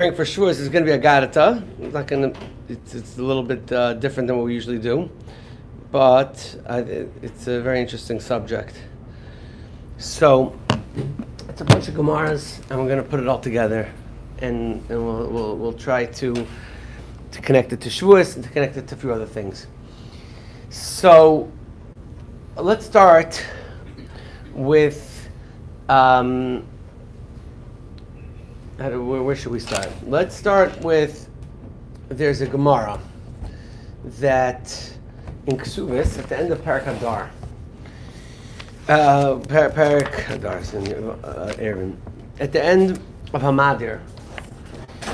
Praying for Shavuos is going to be a garata. It's not going to. It's a little bit different than what we usually do, but it's a very interesting subject. So it's a bunch of Gemaras, and we're going to put it all together, and we'll try to connect it to Shavuos and to connect it to a few other things. So let's start with. Where should we start? Let's start with, there's a Gemara that in Ksubis, at the end of Parak Hadar, Parak Hadar is in Aaron, at the end of Hamadir.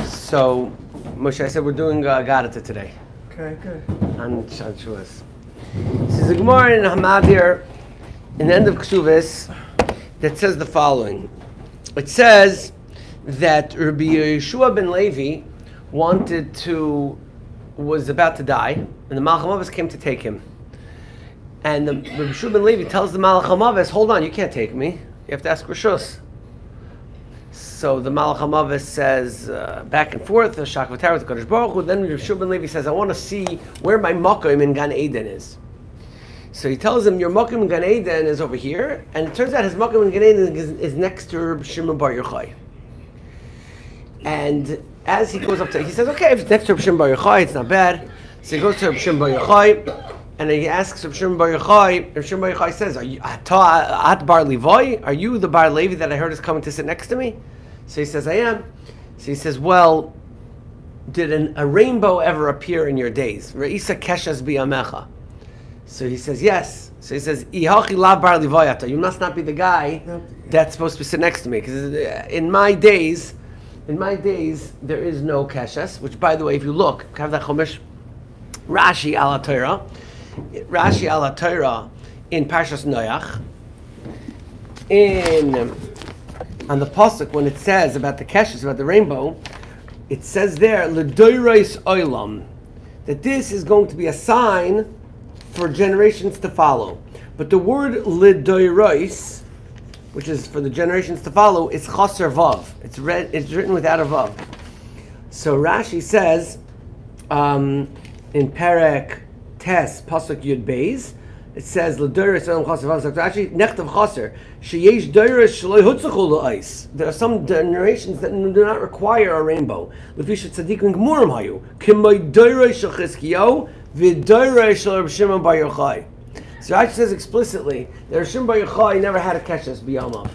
So, Moshe, I said we're doing Gadata today. Okay, good. On Shavuos. This is a Gemara in Hamadir, in the end of Ksubis, that says the following. It says that Rabbi Yeshua ben Levi was about to die, and the Malach HaMavis came to take him. And Rabbi Yeshua ben Levi tells the Malach HaMavis, hold on, you can't take me. You have to ask Rishus. So the Malach HaMavis says, back and forth, the Shakvatar with the Kodesh Baruch Hu. Then Rabbi Yeshua ben Levi says, I want to see where my Makom in Gan Eden is. So he tells him, your Makom in Gan Eden is over here, and it turns out his Makom in Gan Eden is next to Rabbi Shimon Bar Yochai. And as he goes up to, he says, okay, if it's next to Rabbi Shimon Bar Yochai, it's not bad. So he goes to Rabbi Shimon Bar Yochai, and he asks Rabbi Shimon Bar Yochai. Rabbi Shimon Bar Yochai says, are you At Bar Levi? Are you the Bar Levi that I heard is coming to sit next to me? So he says, I am. So he says, well, did a rainbow ever appear in your days? Re'isa keshas bi'amecha. So he says, yes. So he says, Ihachi la Bar Levi, you must not be the guy that's supposed to sit next to me. Because in my days, there is no keshes, which, by the way, if you look, have that Chumash, Rashi ala Torah in Parshas Noach, on the pasuk when it says about the keshes, about the rainbow, it says there l'doiros olam, that this is going to be a sign for generations to follow. But the word l'doiros, which is for the generations to follow, is chaser vav. It's written without a vav. So Rashi says in Perek Tes Pasuk Yud Beis, it says l'doros olam chaser vav. So actually nechtav chaser sheyesh doros shloi hutzachu la'is. There are some generations that do not require a rainbow. L'fishat tzadikim gemurim hayu k'may doros shel Chizkiyahu v'doros shel Rabbi Shimon Bar Yochai. So Rashi says explicitly that Rabbi Shimon Bar Yochai never had a keshes b'yamav.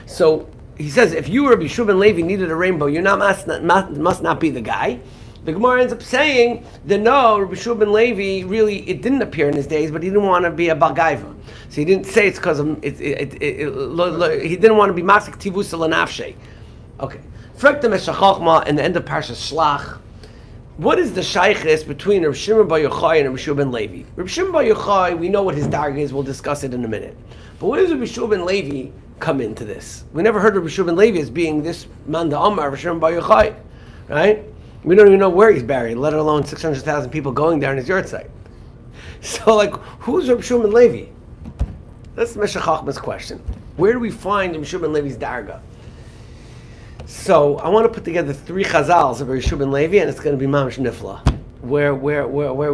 So he says if you, Rabbi Yeshua ben Levi, needed a rainbow, you must not be the guy. The Gemara ends up saying that no, Rabbi Yeshua ben Levi really, it didn't appear in his days, but he didn't want to be a Balgaiva. So he didn't say it's because of he didn't want to be Masik Tivusa Lanafshe. Okay. Frekta Meshachachma in the end of Parshas Shlach. What is the shaykhis between Rabbi Shimon Bar Yochai and Rabbi Yeshua ben Levi? Rabbi Shimon Bar Yochai, we know what his darg is. We'll discuss it in a minute. But where does Rabbi Yeshua ben Levi come into this? We never heard of Rabbi Yeshua ben Levi as being this man da Amar, Rabbi Shimon Bar Yochai, right? We don't even know where he's buried, let alone 600,000 people going there in his yard site. So, like, who's Rabbi Yeshua ben Levi? That's Meshach Chachma's question. Where do we find Rabbi Yeshua ben Levi's darga? So I want to put together three chazals of Rabbi Yeshua ben Levi, and it's going to be mamash nifla, where we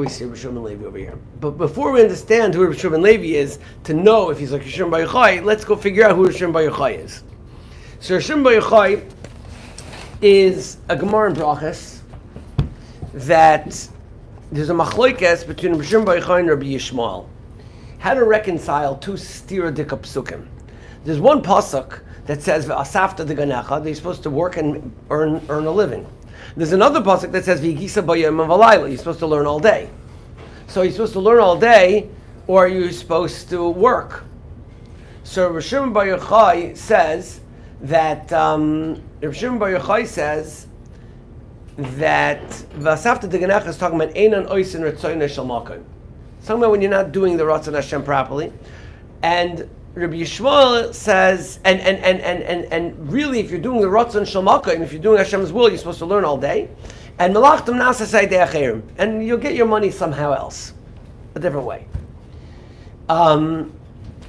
see Rabbi Yeshua ben Levi over here. But before we understand who Rabbi Yeshua ben Levi is, to know if he's like Rabbi Shimon Bar Yochai, let's go figure out who Rabbi Shimon Bar Yochai is. So Rabbi Shimon Bar Yochai is a Gemara in Brachas that there's a machlokes between Rabbi Shimon Bar Yochai and Rabbi Yishmael. How to reconcile two stira dika psukim. There's one pasuk that says "Asafta de ganecha," that you're supposed to work and earn a living. There's another pasuk that says "V'yigisa b'yom v'layla," you're supposed to learn all day. So you're supposed to learn all day, or are you supposed to work? So Rabbi Shimon Bar Yochai says that "V'asafta de ganecha" is talking about einan oisin retzoyne shel makom. It's talking about when you're not doing the Ratzon Hashem properly, and Rabbi Yishmael says, and really, if you're doing the Ratzon Shel Makom, if you're doing Hashem's will, you're supposed to learn all day. And Melachtam Nasa Saydei Acherim, and you'll get your money somehow else, a different way. Aydei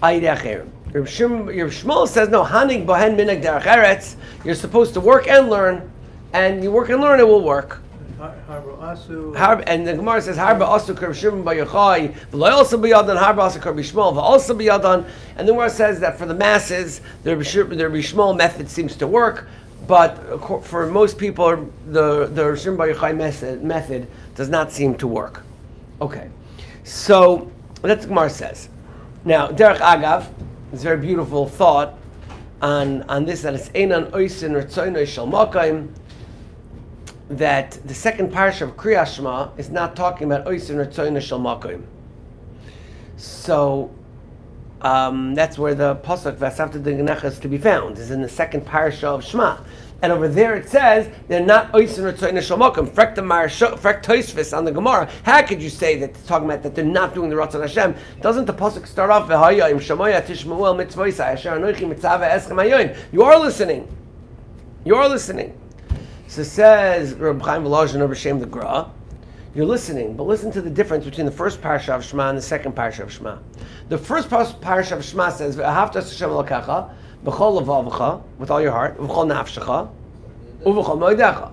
Acherim. Rabbi Shmuel says, no, Hanig Bohen Minag Derech Eretz. You're supposed to work and learn. and you work and learn, it will work. And the Gemara says, Harba asu kar Shimon bar Yochai, v'lo also biyadan, Harba asu kar Bishmol, v'also biyadan. And the Gemara says that for the masses, the Bishmol method seems to work, but for most people, the Shimon bar Yochai method does not seem to work. Okay, so that's what Gemara says. Now, Derech Agav, it's a very beautiful thought on this, that it's Einan Oisin Ritzoynoi Shel Makayim, that the second parsha of Kriyas Shema is not talking about Oisin Ritzoynoi Shel Makayim. So that's where the pasuk V'asavta D'Genecha is to be found, is in the second parsha of Shema. And over there it says they're not Oisin Ritzoynoi Shel Makayim. Frek Tosfos on the Gemara. How could you say that it's talking about that they're not doing the Ratzon Hashem? Doesn't the pasuk start off V'haya im Shamoya Tishma'u Mitzvosai Asher Anochi Mitzava Eschem Hayoim? You are listening. You are listening. So says Reb Chaim Volozhin over Shem the Gra, you're listening, but listen to the difference between the first parsha of Shema and the second parsha of Shema. The first parsha of Shema says, "V'ahavta Hashem Elokecha b'chol levavecha," with all your heart, "v'chol nafshecha, u'v'chol moedecha."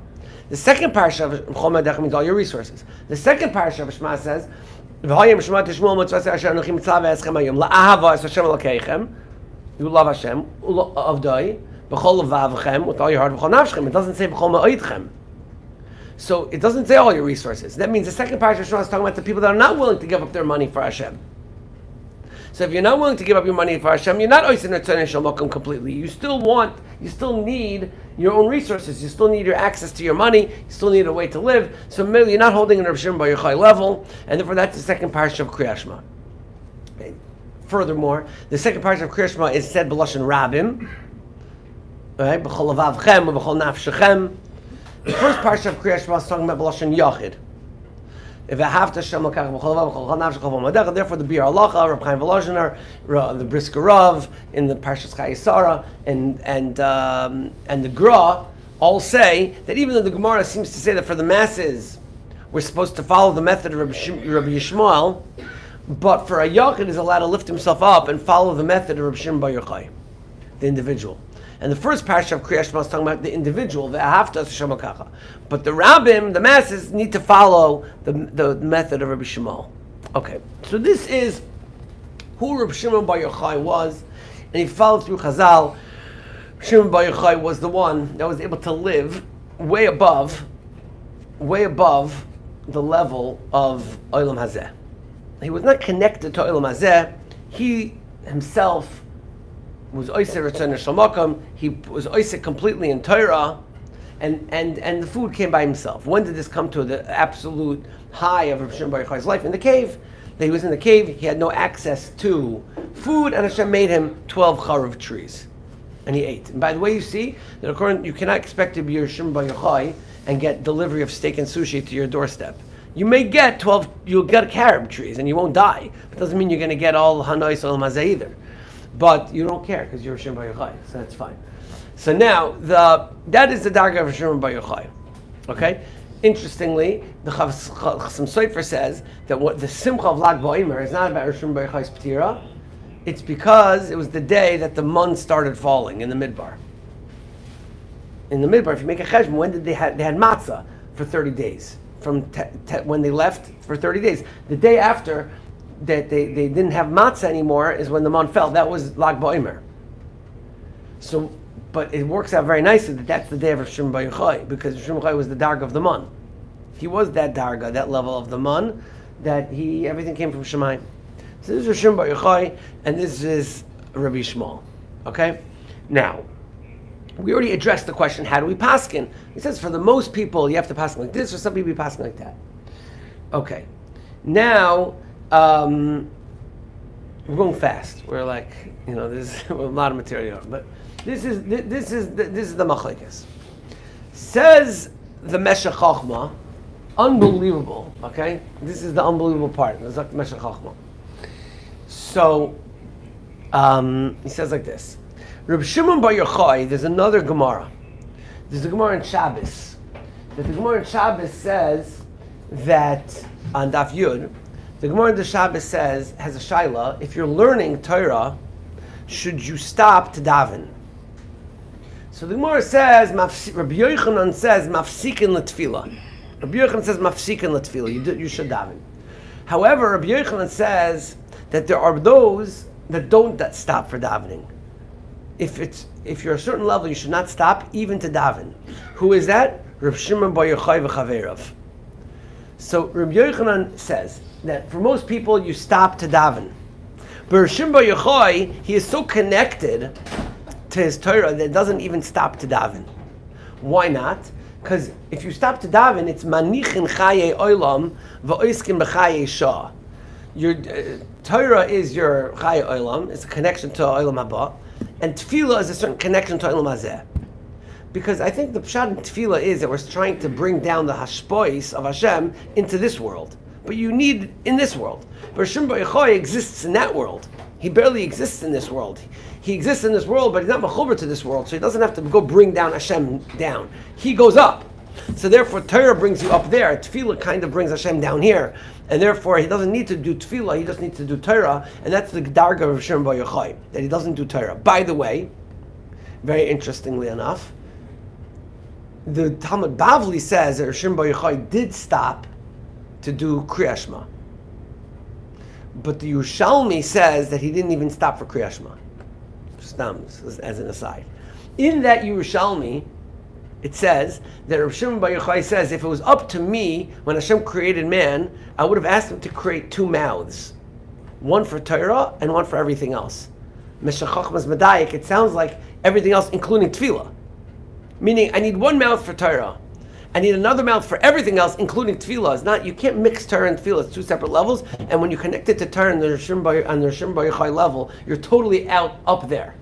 The second parsha of b'chol moedecha means all your resources. The second parsha of Shema says, "V'hayim Shema tishmol mitzvasei Asher Anochi mitzvah eschem hayom la'ahava es Hashem Elokeichem." You love Hashem, u'avdai. B'chol levavchem, with all your heart, b'chol nafshchem. It doesn't say b'chol ma'oidchem. So it doesn't say all your resources. That means the second parsha of Shema is talking about the people that are not willing to give up their money for Hashem. So if you're not willing to give up your money for Hashem, you're not oisin ritzoynoi shel makom completely. You still need your own resources. You still need your access to your money. You still need a way to live. So maybe you're not holding an Reb Shimon bar Yochai level, and therefore that's the second parsha of Kriyas Shema. Okay. Furthermore, the second parsha of Kriyas Shema is said b'lashon rabim. Right? B'chol levavchem or b'chol nafshechem. The first parsha of Kriyas Shema is talking about b'lashon yachid. If I have to Shem L'kach b'chol levavchem b'chol nafshechem b'chol moedecha, therefore the Bir Halacha, Reb Chaim Volozhin, the Brisker Rav in the Parshas Chayei and the Gra all say that even though the Gemara seems to say that for the masses we're supposed to follow the method of Rabbi Yishmael, but for a yachid is allowed to lift himself up and follow the method of Reb Shimon bar Yochai, the individual. And the first parsha of Kriyas Shema is talking about the individual, the Ahavta Hashem L'kacha. But the rabbim, the masses, need to follow the method of Rabbi Shmuel. Okay, so this is who Rabbi Shimon bar Yochai was, and he followed through Chazal. Shimon bar Yochai was the one that was able to live way above the level of Olam Hazeh. He was not connected to Olam Hazeh. He himself was Oiseh Ritzoynoi Shel Makom. He was Oiseh completely in Torah, and the food came by himself. When did this come to the absolute high of Rabbi Shimon bar Yochai's life? In the cave. That he was in the cave, he had no access to food, and Hashem made him 12 charav trees. And he ate. And by the way, you see that you cannot expect to be your Shimon bar Yochai and get delivery of steak and sushi to your doorstep. You may get you'll get carob trees and you won't die. But it doesn't mean you're going to get all Hanois Olam Hazeh either. But you don't care because you're Shimon bar Yochai, so that's fine. So now, that is the darga of Shimon bar Yochai. Okay? Interestingly, the Chassam Sofer says that what the Simcha of Lag BaOmer is not about Shimon bar Yochai's Ptira. It's because it was the day that the mun started falling in the Midbar. In the Midbar, if you make a cheshbon, when did they had matzah for 30 days? From when they left for 30 days. The day after that they didn't have matzah anymore is when the mun fell. That was Lag BaOmer. So, but it works out very nicely that that's the day of Shimon bar Yochai, because Shimon bar Yochai was the darga of the mun. He was that darga, that level of the mun, that everything came from Shemayim. So this is Shimon bar Yochai, and this is Rabbi Shmuel. Okay? Now, we already addressed the question, how do we paskin? He says for the most people, you have to paskin like this, or some people you paskin like that. Okay. Now, we're going fast. We're like, there's a lot of material, but this is the machlekes. Says the Meshech Chochmah, unbelievable. Okay, this is the unbelievable part. The Zok Meshech Chochmah. So he says like this: Reb Shimon bar Yochai. There's another Gemara. There's a Gemara in Shabbos. That the Gemara in Shabbos says that on Daf Yud. The Gemara in the Shabbos has a shaila. If you're learning Torah, should you stop to daven? So the Gemara says, Rabbi Yochanan says, mafsikin l'tfila. Rabbi Yochanan says, mafsikin l'tfila. You should daven. However, Rabbi Yochanan says that there are those that don't stop for davening. If you're a certain level, you should not stop even to daven. Who is that? Rav Shimon bar Yochai v'chaverav. So Rabbi Yochanan says that for most people, you stop to daven. But Rav Shimon bar Yochai, he is so connected to his Torah that it doesn't even stop to daven. Why not? Because if you stop to daven, it's manichin chaye olam v'oiskin b'chaye shah. Your Torah is your chaye olam. It's a connection to olam haba, and tefillah is a certain connection to olam hazeh. Because I think the pshat in tefillah is that we're trying to bring down the hashpois of Hashem into this world. But you need in this world. But Shimon bar Yochai exists in that world. He barely exists in this world. He exists in this world, but he's not mechuber to this world, so he doesn't have to go bring down Hashem down. He goes up. So therefore, Torah brings you up there. Tefillah kind of brings Hashem down here. And therefore, he doesn't need to do Tefillah, he just needs to do Torah. And that's the Darga of Shimon bar Yochai, that he doesn't do Torah. By the way, very interestingly enough, the Talmud Bavli says that Shimon bar Yochai did stop to do Kriyat Shema. But the Yerushalmi says that he didn't even stop for Kriyat Shema. Stam, as an aside. In that Yerushalmi, it says that Rav Shimon bar Yochai says, if it was up to me, when Hashem created man, I would have asked him to create two mouths. One for Torah and one for everything else. Meshach Chochmas Medayik, it sounds like everything else, including Tefillah. Meaning, I need one mouth for Torah. I need another mouth for everything else, including Tefillah. It's not, you can't mix Torah and Tefillah. It's two separate levels. And when you connect it to Torah on the Shimon bar Yochai level, you're totally out up there.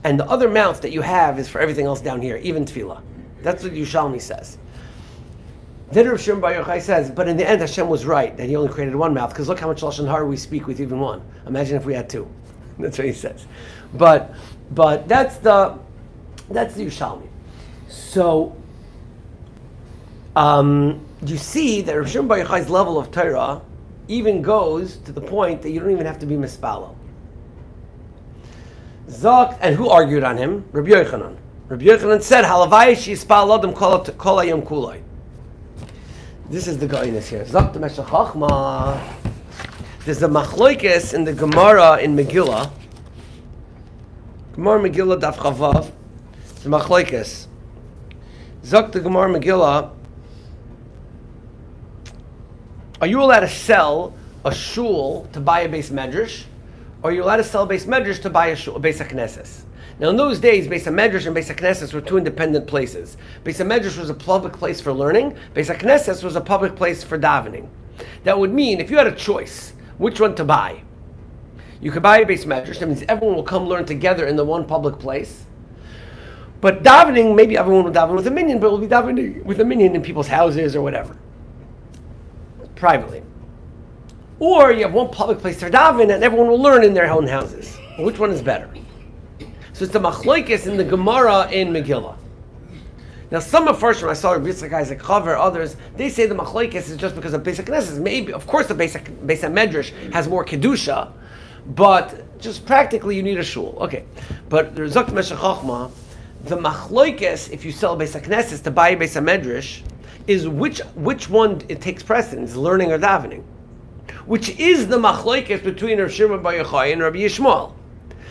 And the other mouth that you have is for everything else down here, even Tefillah. That's what Yerushalmi says. Then Rav Shimon bar Yochai says, but in the end Hashem was right, that he only created one mouth, because look how much Lashon Hara we speak with even one. Imagine if we had two. That's what he says. But that's the Yerushalmi. So, you see that Rav Shimon bar Yochai's level of Torah even goes to the point that you don't even have to be mispalo. Zok, and who argued on him? Rabbi Yochanan. Rabbi Yochanan said, "Halavai shispal adam kol hayom kulay." This is the goyness here. Zok the Meshach Chochma. There's a machloikes in the Gemara in Megillah. Gemara Megillah Daf Chavav. The machloikes. Zok the Gemara Megillah. Are you allowed to sell a shul to buy a base medrash? Or are you allowed to sell a base medrash to buy a base HaKnesses? Now in those days, base medrash and base HaKnesses were two independent places. Base medrash was a public place for learning. Base HaKnesses was a public place for davening. That would mean, if you had a choice, which one to buy? You could buy a base medrash. That means everyone will come learn together in the one public place. But davening, maybe everyone will daven with a minyan, but it will be davening with a minyan in people's houses or whatever. Privately. Or you have one public place to daven and everyone will learn in their own houses. Which one is better? So it's the machloikis in the Gemara in Megillah. Now some of first, when I saw Rabbi Yitzchak Isaac Chaver, others, they say the machloikis is just because of basic Knesses. Maybe, of course, the basic Medrash has more kedusha, but just practically you need a shul. Okay, but the Zok Meshach Chochma, the machloikis, if you sell basic Knesses to buy a basic Medrash, is which one it takes precedence, learning or davening. Which is the machlokes between Rav Shimon bar Yochai and Rabbi Yishmael.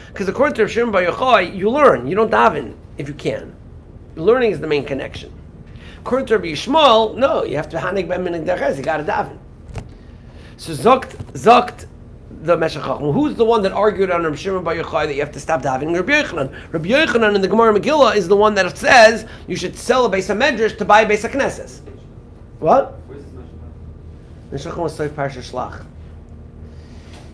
Because according to Rav Shimon bar Yochai, you learn, you don't daven if you can. Learning is the main connection. According to Rabbi Yishmael, no, you have to hanig ben minig derez, you got to daven. So zokt the Meshach Chochma. Who's the one that argued on Rav Shimon bar Yochai that you have to stop davening? Rabbi Yochanan. Rabbi Yochanan in the Gemara Megillah is the one that says you should sell a base medrash to buy a base HaKnesses. What? Meshach was Soif Parsha Shlach.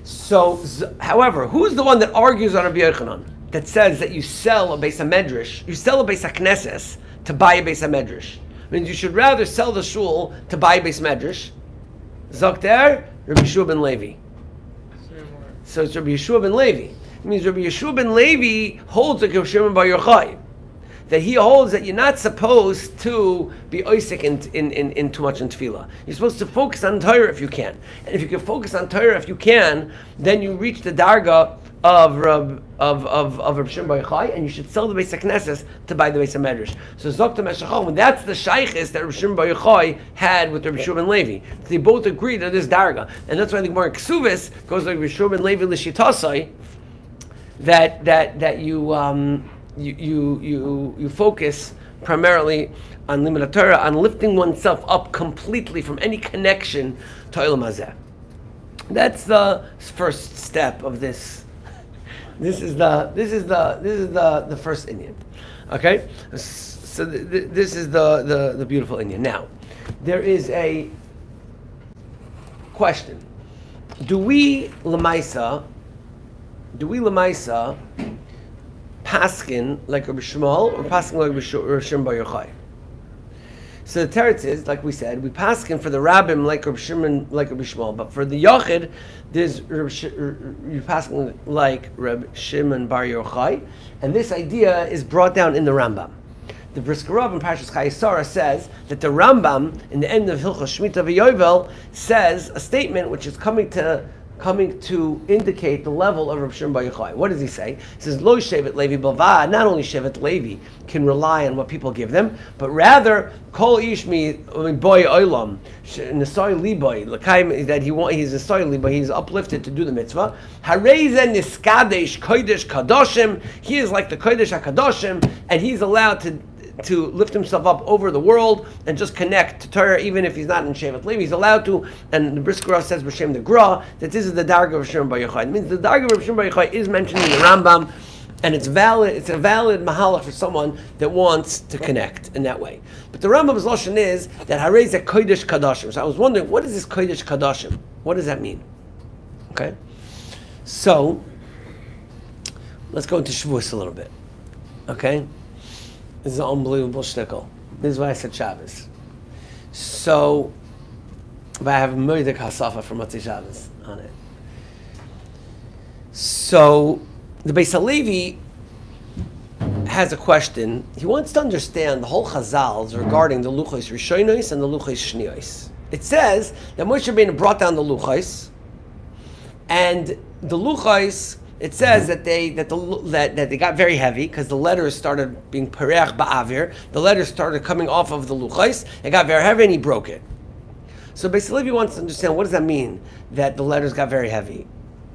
So, however, who's the one that argues on Rabbi Yochanan that says that you sell a base medrash, you sell a base HaKnesses to buy a base medrash? Means you should rather sell the shul to buy a base medrash. Zokter, Rabbi Yeshua ben Levi. So it's Rabbi Yeshua ben Levi. It means Rabbi Yeshua ben Levi holds like Rav Shimon bar Yochai, that he holds that you're not supposed to be oisik in too much in tefillah. You're supposed to focus on Torah if you can. And if you can focus on Torah if you can, then you reach the darga of Rab Shimon Bar Yochai, and you should sell the Beis HaKnesses to buy the Beis HaMedrash. So Zokta Meshachom, that's the shaykhis that Rab Shimon Bar Yochai had with Rab Shimon Levi. They both agreed on this darga, and that's why the Gemara Ksuvos goes like Rab Shimon Levi l'shitasai, that you focus primarily on limud Torah, on lifting oneself up completely from any connection to Olam Hazeh. That's the first step of this. This is the first Indian. Okay, so this is the beautiful Indian. Now, there is a question: Do we lemaisa paskin like Rabbi Shmuel or paskin like Rabbi Shimon Bar Yochai? So the teretz is, like we said, we paskin for the rabbim like Rabbi Shimon, like Rabbi Shmuel, but for the Yochid, there's you paskin like Rabbi Shimon Bar Yochai, and this idea is brought down in the Rambam. The Brisker Rav in Parshas Chayesara says that the Rambam, in the end of Hilchos Shemitah v'Yovel, says a statement which is coming to indicate the level of Rav Shimon Bar Yochai. What does he say? He says, Lo Shevet Levi Bavad, not only Shevet Levi can rely on what people give them, but rather, Kol Ish Mi Boy Olam, Nesoi Liboy, that he's Nesoi Liboy, he's uplifted to do the mitzvah. Harezen Niskadesh Kodesh Kadoshim, he is like the Kodesh HaKadoshim, and he's allowed to lift himself up over the world and just connect to Torah, even if he's not in Shevet Levi. He's allowed to, and the Brisker Rav says B'Shem the Gra, that this is the Darga of Shimon Bar Yochai. It means the Darga of Shimon Bar Yochai is mentioned in the Rambam, and it's valid. It's a valid mahalach for someone that wants to connect in that way. But the Rambam's lashon is that Harei ze Kodesh Kadoshim. So I was wondering, what is this Kodesh Kadoshim? What does that mean? Okay, so let's go into Shavuos a little bit. Okay. This is an unbelievable shtickle. This is why I said Shabbos. So, but I have a Moedik Hasafa for Motzei Shabbos on it. So, the Beis HaLevi has a question. He wants to understand the whole Chazals regarding the Luchos Rishonos and the Luchos Shnios. It says that Moshe Rabbeinu brought down the Luchos, and the Luchos, it says that they got very heavy because the letters started being pareach ba'avir. The letters started coming off of the luchos. It got very heavy, and he broke it. So Beis HaLevi wants to understand, what does that mean that the letters got very heavy?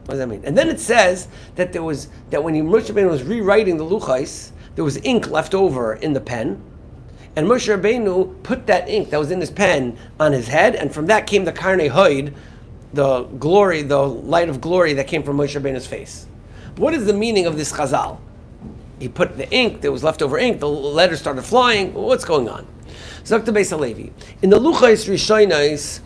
What does that mean? And then it says that when Moshe Rabbeinu was rewriting the luchos, there was ink left over in the pen, and Moshe Rabbeinu put that ink that was in his pen on his head, and from that came the karnei hoid, the glory, the light of glory that came from Moshe Rabbeinu's face. What is the meaning of this chazal? He put the ink, there was leftover ink, the letters started flying. What's going on? So Dr. Beis HaLevi, in the Luchos Rishonos,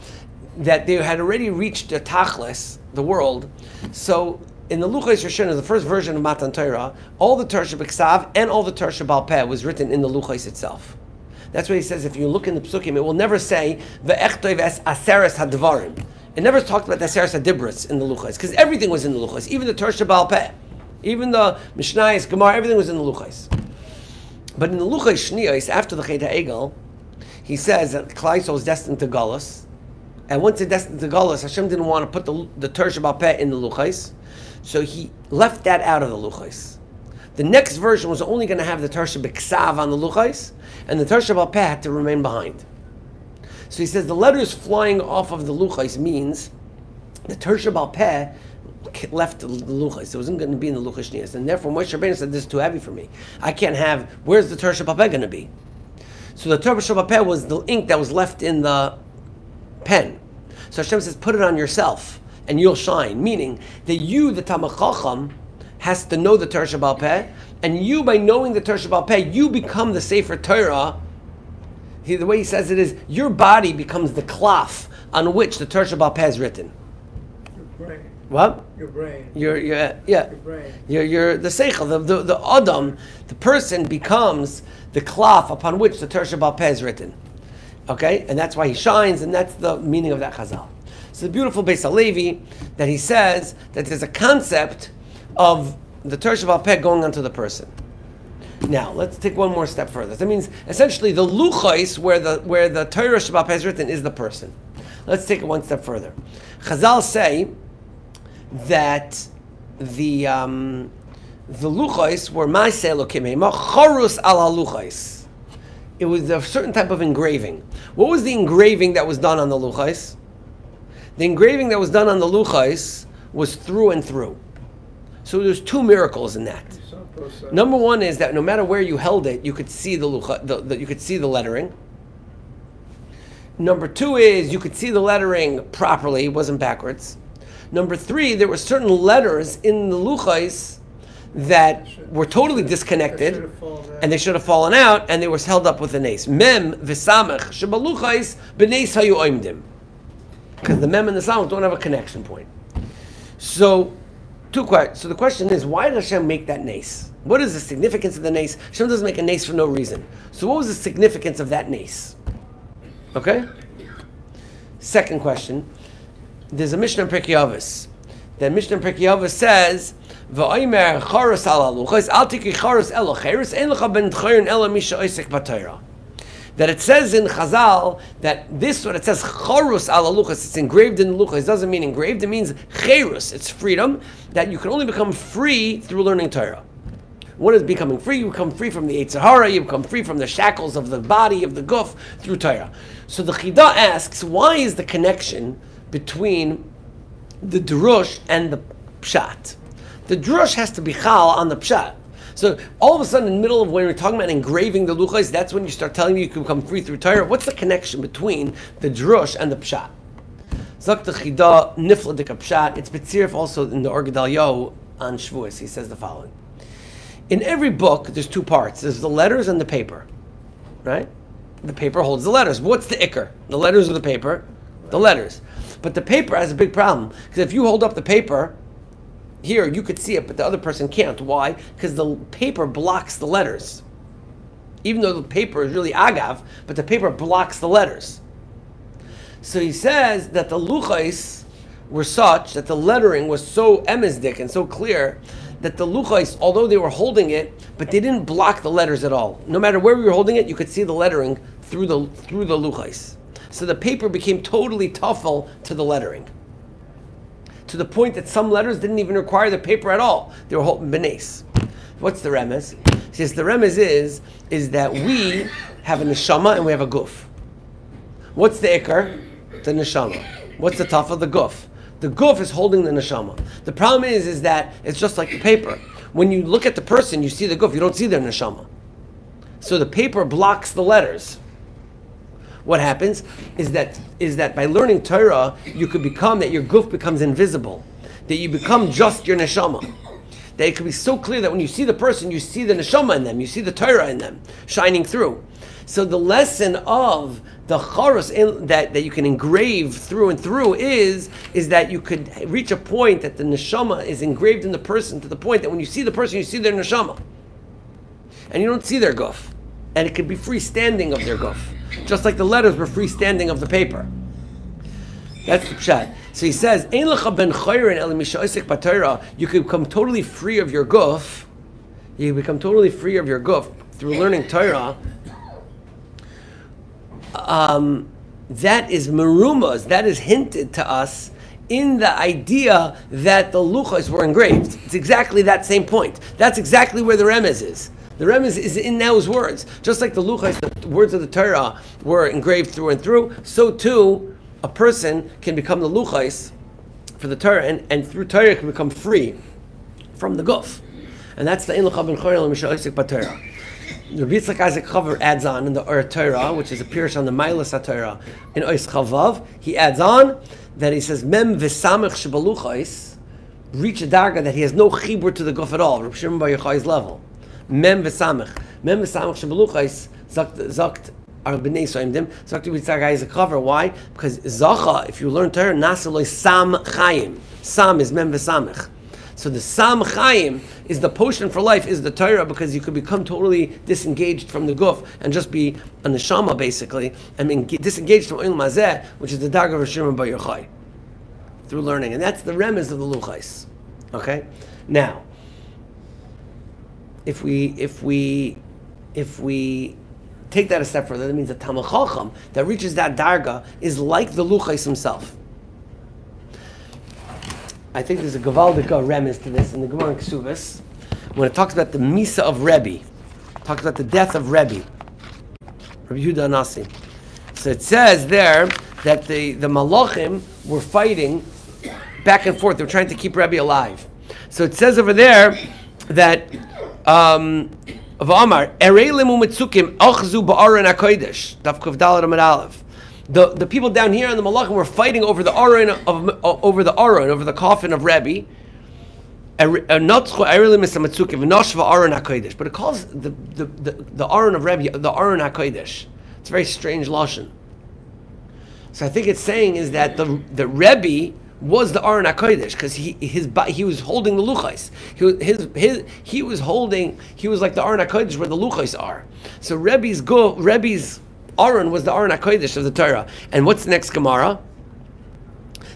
that they had already reached the Tachlis, the world. So in the Luchos Rishonos, the first version of Matan Torah, all the Torah B'Ksav and all the Torah Baal Peh was written in the Luchos itself. That's what he says. If you look in the Psukim, it will never say Ve'echtoiv es Aseres Hadvarim. It never talked about the Aseres Hadibros in the Luchos, because everything was in the Luchos, even the Torah Baal Peh. Even the Mishnayos, Gemara, everything was in the Luchos. But in the Luchos Shnios, after the Chet HaEgel, he says that Klal Yisrael was destined to Galus. And once they're destined to Galus, Hashem didn't want to put the Torah Baal Peh in the Luchos, so he left that out of the Luchos. The next version was only going to have the Torah B'Ksav on the Luchos, and the Torah Baal Peh had to remain behind. So he says the letters flying off of the Luchos means the Torah Baal Peh left the luchos. It wasn't going to be in the luchos shnios, and therefore Moshe Rabbeinu said, "This is too heavy for me. I can't have. Where's the Torah Baal Peh going to be?" So the Torah Baal Peh was the ink that was left in the pen. So Hashem says, "Put it on yourself, and you'll shine." Meaning that you, the Talmid Chacham, has to know the Torah Baal Peh, and you, by knowing the Torah Baal Peh, you become the Sefer Torah. The way he says it is, your body becomes the cloth on which the Torah Baal Peh is written. What? Your brain. Your brain. Your the seichel, the adam, the person becomes the cloth upon which the Torah Baal Peh is written. Okay, and that's why he shines, and that's the meaning of that chazal. So the beautiful Beis HaLevi that he says that there's a concept of the Torah Baal Peh going onto the person. Now let's take one more step further. That means essentially the luchos where the Torah Baal Peh is written is the person. Let's take it one step further. Chazal say that luchos were ma'aseh Elokim hema charus al haluchos. It was a certain type of engraving. What was the engraving that was done on the luchos? The engraving that was done on the luchos was through and through. So there's two miracles in that. Number one is that no matter where you held it, you could see you could see the lettering. Number two is you could see the lettering properly; it wasn't backwards. Number three, there were certain letters in the luchos that were totally disconnected, and they should have fallen out, and they were held up with a nace. Mem v'samech shebaluchos b'neis hayu oimdim, because the mem and the samech don't have a connection point. So the question is, why did Hashem make that nace? What is the significance of the nace? Hashem doesn't make a nace for no reason. So what was the significance of that nace? Okay? Second question. There's a Mishnah in Pre-Shavuos. The Mishnah in Pre-Shavuos says, "V'oimer charos al haluchos, al tiki charos elo cheres, ein lecha ben tchoyin elo misha oisek b'Torah." That it says in Chazal that this, what it says, charus al haluchos, it's engraved in the luchos. It doesn't mean engraved, it means cherus, it's freedom, that you can only become free through learning Torah. What is becoming free? You become free from the Yetzer Hara, you become free from the shackles of the body, of the guf, through Torah. So the Chida asks, why is the connection between the drush and the pshat? The drush has to be chal on the pshat. So all of a sudden, in the middle of when we're talking about engraving the luchos, that's when you start telling me you can become free through Torah. What's the connection between the drush and the pshat? Zok the Chida nifla dik pshat. It's betzirif also in the Or Gedalyahu on Shavuos. He says the following: in every book, there's two parts. There's the letters and the paper, right? The paper holds the letters. What's the ikar? The letters or the paper? The letters. But the paper has a big problem, because if you hold up the paper, here you could see it, but the other person can't. Why? Because the paper blocks the letters. Even though the paper is really agav, but the paper blocks the letters. So he says that the luchos were such that the lettering was so emizdik and so clear that the luchos, although they were holding it, but they didn't block the letters at all. No matter where we were holding it, you could see the lettering through the luchos. So the paper became totally tuffle to the lettering, to the point that some letters didn't even require the paper at all. They were holding benes. What's the remez? He says the remez is that we have a neshama and we have a guf. What's the ikar? The neshama. What's the tuffle? The guf. The guf is holding the neshama. The problem is that it's just like the paper. When you look at the person, you see the guf, you don't see their neshama. So the paper blocks the letters. What happens is that by learning Torah, you could become, that your guf becomes invisible, that you become just your neshama. That it could be so clear that when you see the person, you see the neshama in them, you see the Torah in them, shining through. So the lesson of the charos that you can engrave through and through is that you could reach a point that the neshama is engraved in the person, to the point that when you see the person, you see their neshama. And you don't see their guf. And it could be freestanding of their guf. Just like the letters were freestanding of the paper. That's the pshat. So he says, "Ein lecha ben chayrin el misha osek b'Torah." You can become totally free of your guf. You become totally free of your guf through learning Torah. That is merumas. That is hinted to us in the idea that the luchos were engraved. It's exactly that same point. That's exactly where the remez is. The remez is in those words. Just like the luchos, the words of the Torah, were engraved through and through, so too a person can become the luchos for the Torah, and through Torah can become free from the guf. And that's the Ein Lecha Ben Chayil Misha Oisek B'Torah. Rabbi Yitzchak Isaac Chaver adds on in the Or Torah, which is a pirush on the Mailas HaTorah, in Ois Chavav, he adds on that he says, Mem v'samech shebaluchos, reach a darga that he has no chibur to the guf at all, Rabbi Shimon Bar Yochai's level. Mem v'samech shebaluchos, zakt are b'nei soimdim, zakt Rabbi Yitzchak Isaac Chaver. Why? Because zacha, if you learn Torah, nasaloi sam chayim. Sam is mem v'samech. So the Sam Chaim is the potion for life, is the Torah, because you could become totally disengaged from the guf and just be a neshama basically, and disengaged from Olam Hazeh, which is the Darga of Shimon Bar Yochai, through learning, and that's the remez of the luchos. Okay, now if we take that a step further, that means the Talmid Chacham that reaches that Darga is like the luchos himself. I think there's a Gavaldika remes to this in the Gemara in Ksubis, when it talks about the Misa of Rebbe, talks about the death of Rebbe Yehuda Anasi. So it says there that the Malachim were fighting back and forth. They were trying to keep Rebbe alive. So it says over there that of Amar, Ereilim u'mitzukim achzu ba'aron HaKodesh, Daf Kuf Daled Amud Aleph. The people down here in the Malachim were fighting over the Aron over the coffin of Rebbe. But it calls the Aron of Rebbe the Aron HaKodesh. It's a very strange lashon. So I think it's saying is that the Rebbe was the Aron HaKodesh because he was holding the luchos. He was like the Aron HaKodesh where the luchos are. So Rebbe's Aron was the Aron HaKodesh of the Torah. And what's the next Gemara?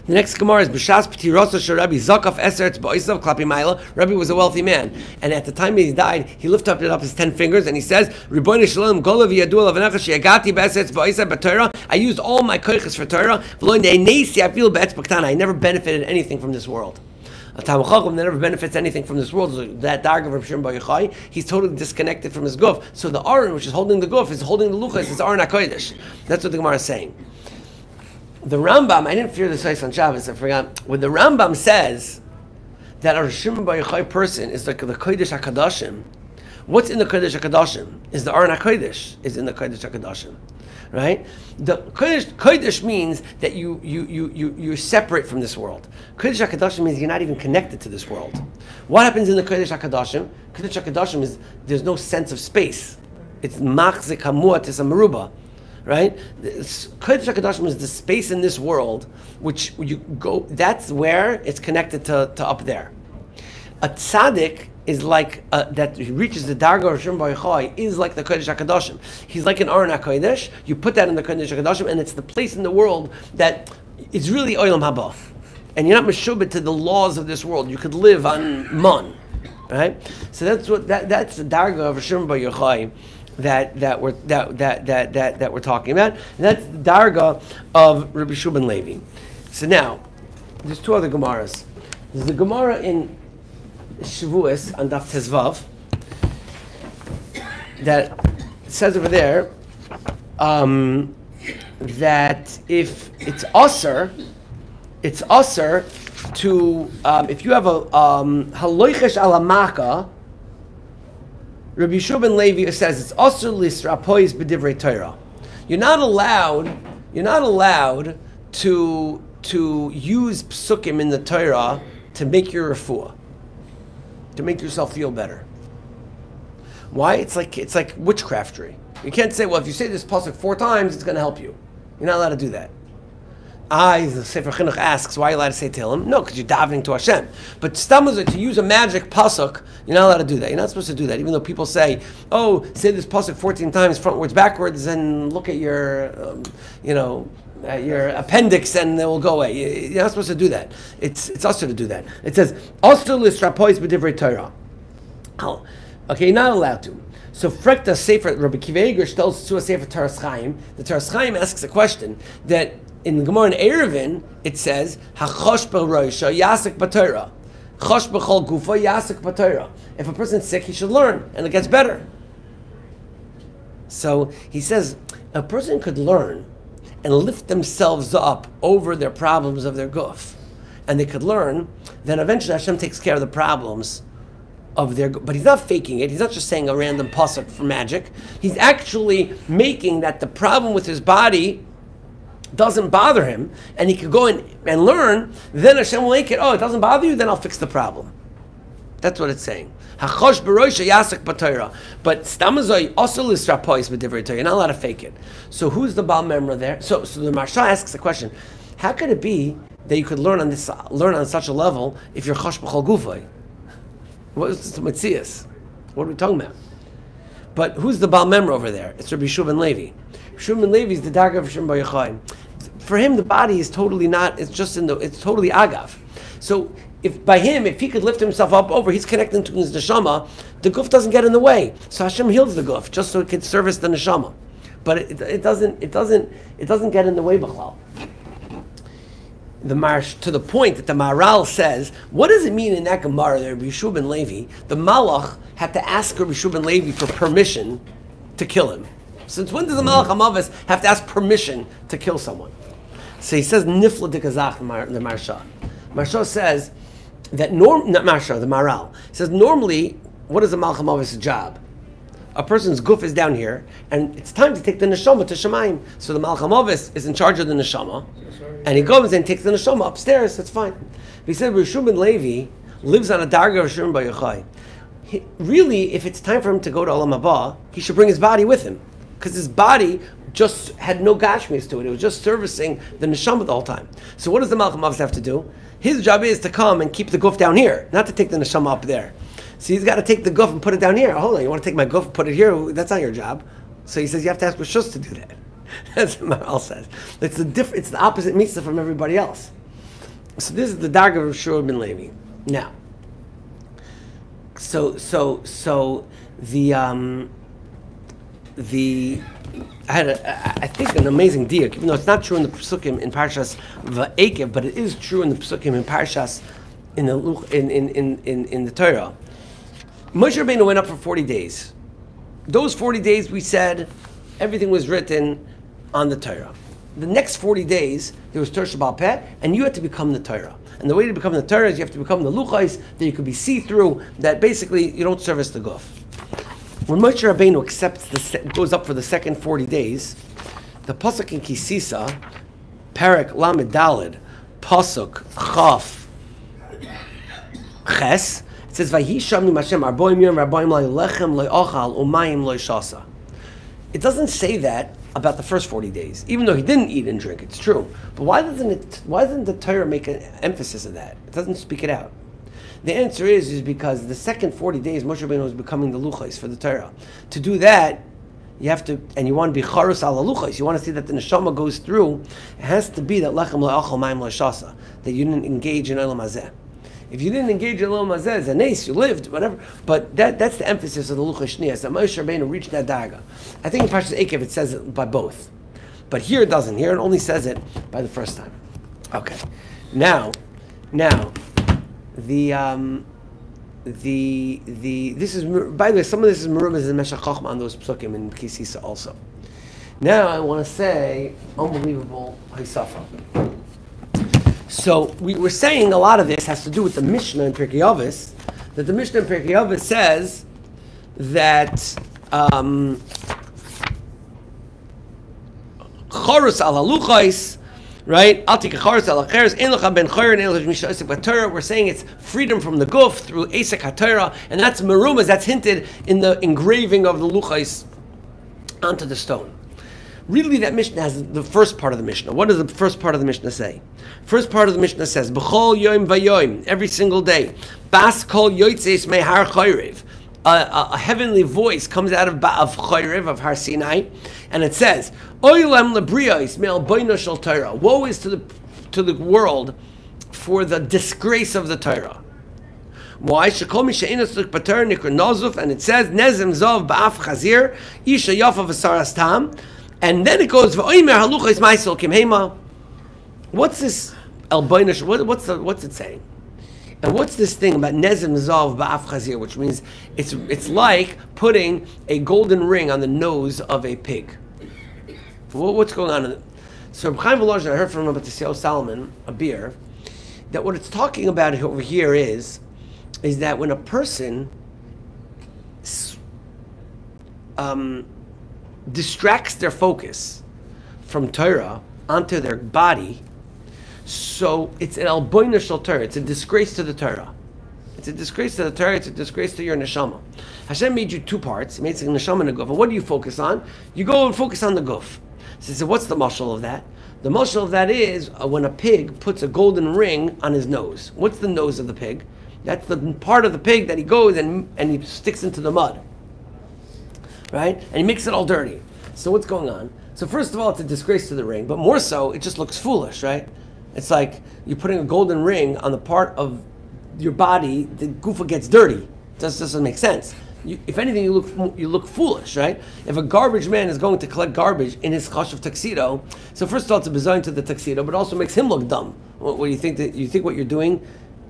The next Gemara is B'shas P'tiroso Shel Rabbi Zakaf Eseretz Ba'osav Klapi Maila. Rabbi was a wealthy man, and at the time he died, he lifted up his 10 fingers and he says, Ribono Shalom Golav Yadu Lavanecha She'agati B'Eseretz Ba'osav B'Torah. I used all my koiches for Torah. V'lo Neinesi I feel B'Etz B'Ktana. I never benefited anything from this world. A Talmid Chacham that never benefits anything from this world. So that darg of Reb Shimon Bar Yochai, he's totally disconnected from his guf. So the Aron, which is holding the guf, is holding the luchas, is Aron HaKodesh. That's what the Gemara is saying. The Rambam, I didn't fear this ice on Shabbos, I forgot. When the Rambam says that a Reb Shimon Bar Yochai person is like the Kodesh HaKadoshim, what's in the Kodesh HaKadoshim? Is the Aron HaKodesh is in the Kodesh HaKadoshim. Right? The Kodesh means that you're separate from this world. Kodesh HaKadoshim means you're not even connected to this world. What happens in the Kodesh HaKadoshim? Kodesh HaKadoshim is there's no sense of space. It's machzik hamuat is a meruba. Right? Kodesh HaKadoshim is the space in this world which you go, that's where it's connected to up there. A tzaddik is like that reaches the darga of Shimon Bar Yochai is like the Kodesh HaKadoshim. He's like an Aron HaKodesh. You put that in the Kodesh HaKadoshim, and it's the place in the world that it's really Olam Haba. And you're not meshubed to the laws of this world. You could live on Mon, right? So that's the darga of Shimon Bar Yochai that we're talking about. And that's the darga of Rabbi Shub Levi. So now there's two other Gemaras. There's the Gemara in Shavuos on Daf Tezvav that says over there that if it's usher to if you have a haloichesh alamaka, Rabbi Shub Levi says it's usher lisrapois b'divrei Torah. You're not allowed to use psukim in the Torah to make your refuah, to make yourself feel better. Why? It's like witchcraftery. You can't say, well, if you say this pasuk 4 times, it's going to help you. You're not allowed to do that. The Sefer Chinuch asks, why are you allowed to say Tehillim? No, because you're davening to Hashem. But stamazah, to use a magic pasuk, you're not allowed to do that. You're not supposed to do that. Even though people say, oh, say this pasuk 14 times, frontwards, backwards, and look at your, your appendix, and it will go away. You're not supposed to do that. It's also to do that. It says, "Ostur lisrapois b'divrei Torah." Oh, okay, you're not allowed to. So, Frekta Sefer Rabbi Kiva Eger tells to a Sefer Taras Chaim. The Taras Chaim asks a question that in the Gemara in Eruvin it says, "Hachosh b'roisha yasik b'Torah, chosh b'chol gufa yasik b'Torah." If a person's sick, he should learn, and it gets better. So he says a person could learn and lift themselves up over their problems of their guf, and they could learn. Then eventually Hashem takes care of the problems of their. But He's not faking it. He's not just saying a random pasuk for magic. He's actually making that the problem with his body doesn't bother him, and he could go and learn. Then Hashem will make it. Oh, it doesn't bother you. Then I'll fix the problem. That's what it's saying. Hachosh b'roisha yasik b'Torah. But stamazoi also lisrapois b'divrei Torah. You're not allowed to fake it. So who's the Baal Memra there? So the Marsha asks the question: how could it be that you could learn on such a level if you're chosh b'chol gufay? What is this Metzias? What are we talking about? But who's the Baal Memra over there? It's Rabbi Shub Levi. Shub Levi is the darga of Shimon Bar Yochai. For him, the body is totally not. It's just it's totally agav. So if he could lift himself up over, he's connecting to his neshama. The guf doesn't get in the way. So Hashem heals the guf just so it can service the neshama. But it doesn't get in the way b'chlal. to the point that the Maharal says, what does it mean in that Gemara there, Yeshua ben Levi? The Malach had to ask Yeshua ben Levi for permission to kill him. Since when does the Malach HaMavis have to ask permission to kill someone? So he says, Nifla de Kazach, the Marsha. Marsha says that the Maharal says normally, what is the Malach HaMavis' job? A person's guf is down here, and it's time to take the neshama to Shemayim. So the Malach HaMavis is in charge of the neshama, and he goes and takes the neshama upstairs. That's fine. But he said, Rishon ben Levi lives on a darga of Shimon Bar Yochai. Really, if it's time for him to go to Olam Haba, he should bring his body with him, because his body just had no gashmis to it. It was just servicing the neshama the whole time. So what does the Malach HaMavis have to do? His job is to come and keep the guf down here, not to take the neshama up there. So he's got to take the guf and put it down here. Hold on, you want to take my guf and put it here? That's not your job. So he says you have to ask Rishus to do that. That's what Maharal says. It's the opposite mitzvah from everybody else. So this is the darga of Yeshua ben Levi. Now, so I had I think an amazing diuk, even though it's not true in the Pesukim in Parshas Va'ekev, but it is true in the Pesukim in Parshas in the Torah. Moshe Rabbeinu went up for 40 days. Those 40 days, we said, everything was written on the Torah. The next 40 days, there was Torah Shabbat Peh, and you had to become the Torah. And the way to become the Torah is you have to become the Luchais, that you could be see-through, that basically you don't service the Guf. When Moshe Rabbeinu goes up for the second 40 days, the Pasuk in Kisisa, Perek Lamed Daled, Pasuk Chaf Ches, it says, "Vayisham Hashem arboim yom arboim lechem le'ochal umayim le'shasa." It doesn't say that about the first 40 days, even though he didn't eat and drink. It's true, but why doesn't the Torah make an emphasis of that? It doesn't speak it out. The answer is because the second 40 days, Moshe Rabbeinu was becoming the luchais for the Torah. To do that, you have to, and you want to be charus ala luchais. You want to see that the neshama goes through. It has to be that lechem le'ochal umayim le'shasa, that you didn't engage in elam hazeh. If you didn't engage in Elam Hazeh, it's a nace, you lived, whatever. But that's the emphasis of the Lucha Shniyas, that Moshe Rabbeinu reached that daga. I think in Parshas Ekev it says it by both. But here it doesn't. Here it only says it by the first time. Okay. Now, this is, by the way, some of this is Merubas and Meshach Chochma on those psukim in Kisisa also. Now I want to say, unbelievable Hisafa. So we were saying a lot of this has to do with the Mishnah in Pirkei Avos, that the Mishnah in Pirkei Avos says that Chorus ala luchais, right? Altik Chorus ala cheres, ein lecha ben choyer and ein lecha misha esek b'Torah. We're saying it's freedom from the guf through esek haTorah, and that's merumas. That's hinted in the engraving of the luchais onto the stone. Really, that Mishnah has the first part of the Mishnah. What does the first part of the Mishnah say? First part of the Mishnah says, B'chol yoim vayoim, every single day. Bas kol yoitzeis mehar chayrev. A heavenly voice comes out of chayrev, of Har Sinai, and it says, Oilem lebriyos me'al boino shel Torah. Woe is to the world for the disgrace of the Torah. Why? Shekol mi she'enos tuk pater nikra nozuf, and it says, Nezem zov ba'af chazir, isha yafa v'saras tam. And then it goes, what's this albinish? What's it saying? And what's this thing about nezim zav ba'af chazir, which means it's like putting a golden ring on the nose of a pig. What's going on? So Reb Chaim Volozhin, I heard from Rabbi Tisyahu Salomon, a beer, that what it's talking about over here is that when a person distracts their focus from Torah onto their body, so it's an alboina shel Torah. It's a disgrace to the Torah. It's a disgrace to the Torah. It's a disgrace to your neshama. Hashem made you two parts. He made the neshama and the guf. And what do you focus on? You go and focus on the guf. So what's the mashal of that? The mashal of that is when a pig puts a golden ring on his nose. What's the nose of the pig? That's the part of the pig that he goes and he sticks into the mud. Right? And he makes it all dirty. So what's going on? So first of all, it's a disgrace to the ring, but more so, it just looks foolish, right? It's like you're putting a golden ring on the part of your body, the gufa gets dirty. It just doesn't make sense. if anything, you look foolish, right? If a garbage man is going to collect garbage in his chashuv tuxedo, so first of all, it's a design to the tuxedo, but also makes him look dumb. What do you think that you think what you're doing?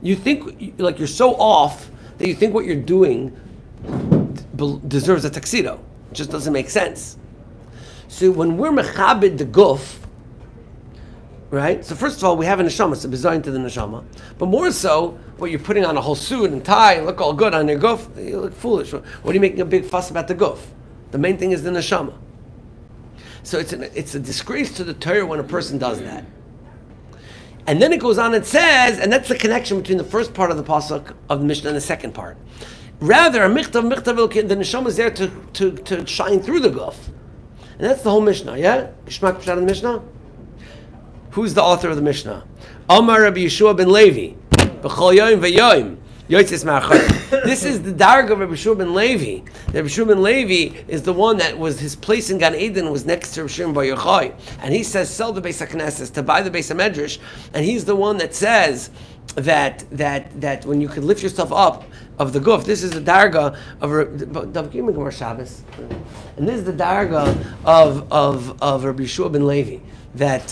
You think like you're so off that you think what you're doing deserves a tuxedo. It just doesn't make sense. So when we're mechabed the guf, right? So first of all, we have a neshama, it's a design to the neshama. But more so, what you're putting on a whole suit and tie and look all good on your guf, you look foolish. What are you making a big fuss about the guf? The main thing is the neshama. So it's a disgrace to the Torah when a person does that. And then it goes on and says, and that's the connection between the first part of the pasuk of the Mishnah and the second part. Rather, the neshama is there to shine through the guf. And that's the whole Mishnah, yeah? Geshmak Pshat of the Mishnah? Who's the author of the Mishnah? Amar Rabbi Yeshua ben Levi. B'chol yoyim v'yoyim. Yotzis ma'achar. This is the darg of Rabbi Yeshua ben Levi. Rabbi Yeshua ben Levi is the one that was his place in Gan Eden was next to Rabbi Shimon bar Yochai. And he says, sell the Beis HaKnesses to buy the Beis HaMedrash. And he's the one that says that when you could lift yourself up of the guf, this is the darga of Shabbos. And this is the darga of Rabbi Yeshua ben Levi. That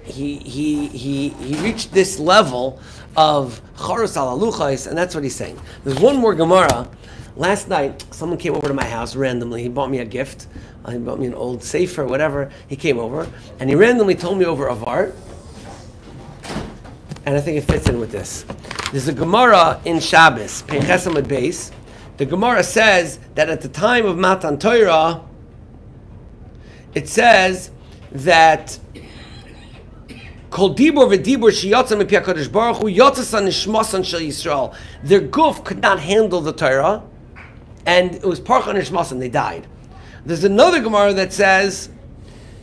he reached this level of charus al aluchais, and that's what he's saying. There's one more Gemara. Last night, someone came over to my house randomly. He bought me a gift. He bought me an old sefer, whatever. He came over, and he randomly told me over Avar, and I think it fits in with this. There's a Gemara in Shabbos, Peiches Amud Beis. The Gemara says that at the time of Matan Torah, it says that Kol dibur v'dibur sheyatza mipi HaKadosh Baruch Hu yatzasan nishmasan shel Yisrael. Their guf could not handle the Torah, and it was parcha nishmasan. They died. There's another Gemara that says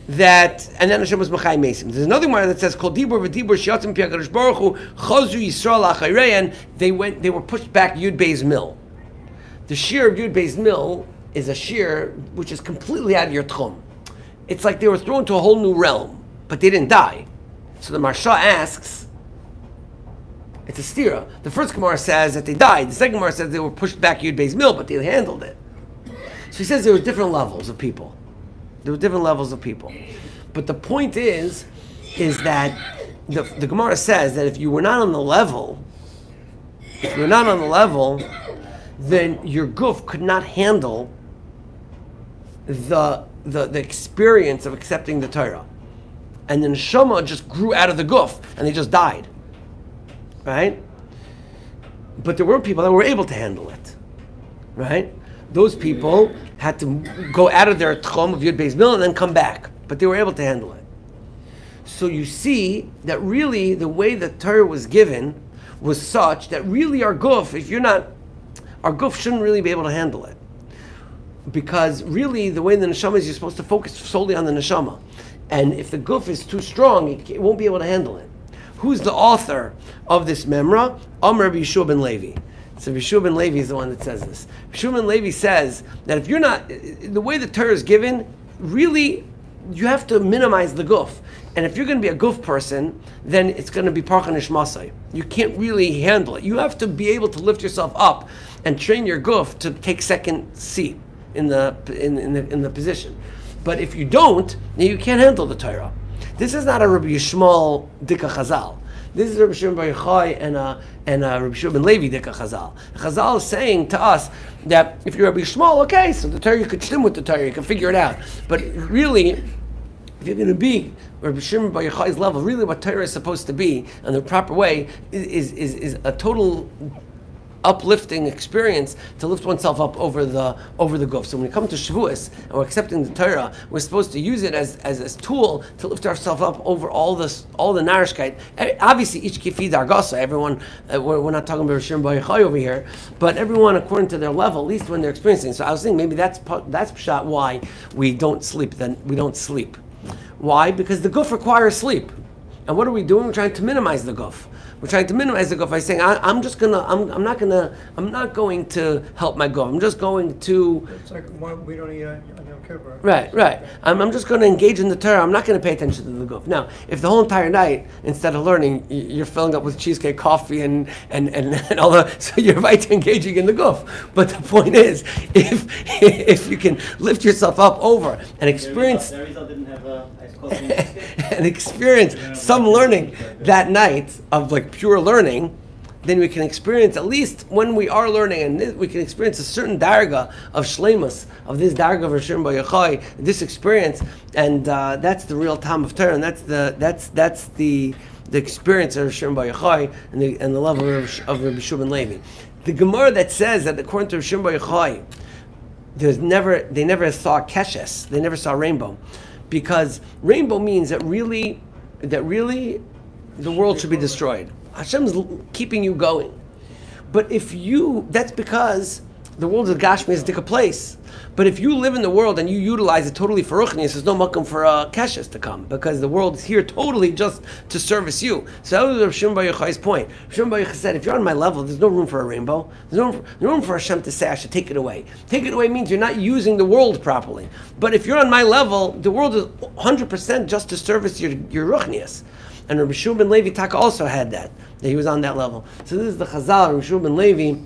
that, and then Hashem was mechai mesim. There's another Gemara that says Kol dibur v'dibur sheyatza mipi HaKadosh Baruch Hu chazu Yisrael acharei, and they were pushed back Yud Beis Mil. The Shiur of Yud Beis Mil is a Shiur which is completely out of your tchum. It's like they were thrown to a whole new realm, but they didn't die. So the Marsha asks, it's a stira. The first Gemara says that they died. The second Gemara says they were pushed back Yud Beis Mil, but they handled it. So he says there were different levels of people. There were different levels of people. But the point is that the Gemara says that if you were not on the level, then your guf could not handle the experience of accepting the Torah. And the neshama just grew out of the guf, and they just died. Right? But there were people that were able to handle it. Right? Those people had to go out of their tchum of Yud Beis Mil and then come back. But they were able to handle it. So you see that really the way the Torah was given was such that really our guf, our guf shouldn't really be able to handle it. Because really the way the neshama is, you're supposed to focus solely on the neshama. And if the guf is too strong, it won't be able to handle it. Who's the author of this memra? Rabbi Yeshua ben Levi. So Yeshua ben Levi is the one that says this. Yeshua ben Levi says that if you're not, the way the Torah is given, really, you have to minimize the guf. And if you're going to be a guf person, then it's going to be parcha nishmasai. You can't really handle it. You have to be able to lift yourself up and train your guf to take second seat in the position. But if you don't, then you can't handle the Torah. This is not a Rabbi Yishmael Dika Chazal. This is Rabbi Shimon bar Yochai and Rabbi Shimon ben Levi Dika Chazal. Chazal is saying to us that if you're Rabbi Yishmael, okay, so the Torah, you could stim with the Torah, you can figure it out. But really, if you're going to be Rabbi Shimon bar Yochai's level, really what Torah is supposed to be, and the proper way, is a total uplifting experience to lift oneself up over the guf. So when we come to Shavuos and we're accepting the Torah, we're supposed to use it as a tool to lift ourselves up over all the narishkeit. Obviously, each kifi dargasa. Everyone, we're not talking about Shimon bar Yochai over here, but everyone according to their level, at least when they're experiencing. So I was thinking maybe that's pshat why we don't sleep. Then we don't sleep. Why? Because the guf requires sleep. And what are we doing? We're trying to minimize the guf. We're trying to minimize the guf by saying, I'm not going to help my guf. I'm just going to. It's like we don't eat on Yom Kippur. Right. I'm just going to engage in the Torah. I'm not going to pay attention to the guf. Now, if the whole entire night, instead of learning, you're filling up with cheesecake, coffee, and all that, so you're right to engaging in the guf. But the point is, if you can lift yourself up over and experience. And experience some learning that night of like pure learning, then we can experience, at least when we are learning, and we can experience a certain darga of shleimus, of this darga of Hashem B'Yachai, this experience, and that's the real time of Torah, and that's the experience of Hashem B'Yachai and the level of Rabbi Shubin Levi. The Gemara that says that according to Hashem B'Yachai, they never saw keshes, they never saw rainbow. Because rainbow means that really the world should be destroyed. Hashem's keeping you going. But that's because the world of Gashmi is a different place. But if you live in the world and you utilize it totally for ruchnius, there's no makom for keshes to come, because the world is here totally just to service you. So that was Rav Shimon Bar Yochai's point. Rav Shimon Bar Yochai said, if you're on my level, there's no room for a rainbow. There's no room for Hashem to say, I should take it away. Take it away means you're not using the world properly. But if you're on my level, the world is 100% just to service your ruchnius. And Rabbi Shua ben Levi Taka also had that he was on that level. So this is the Chazal, Rabbi Shua ben Levi,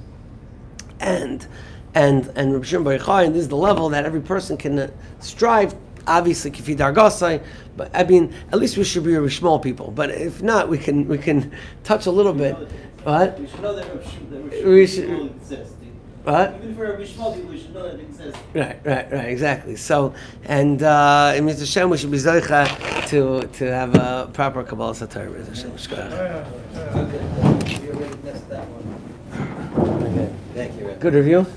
and Rabbi Shimon Bar Yochai, and this is the level that every person can strive. Obviously, kifi dargasai, but I mean, at least we should be really small people. But if not, we can touch a little bit. What? We should know that Rabbi Shimon exists. What? Even for Rabbi Shmuel people, we should know that it exists. Right, exactly. So, and in Mr. Shem, we should be zoicha to have a proper Kabbalah Satar. Okay. Good review?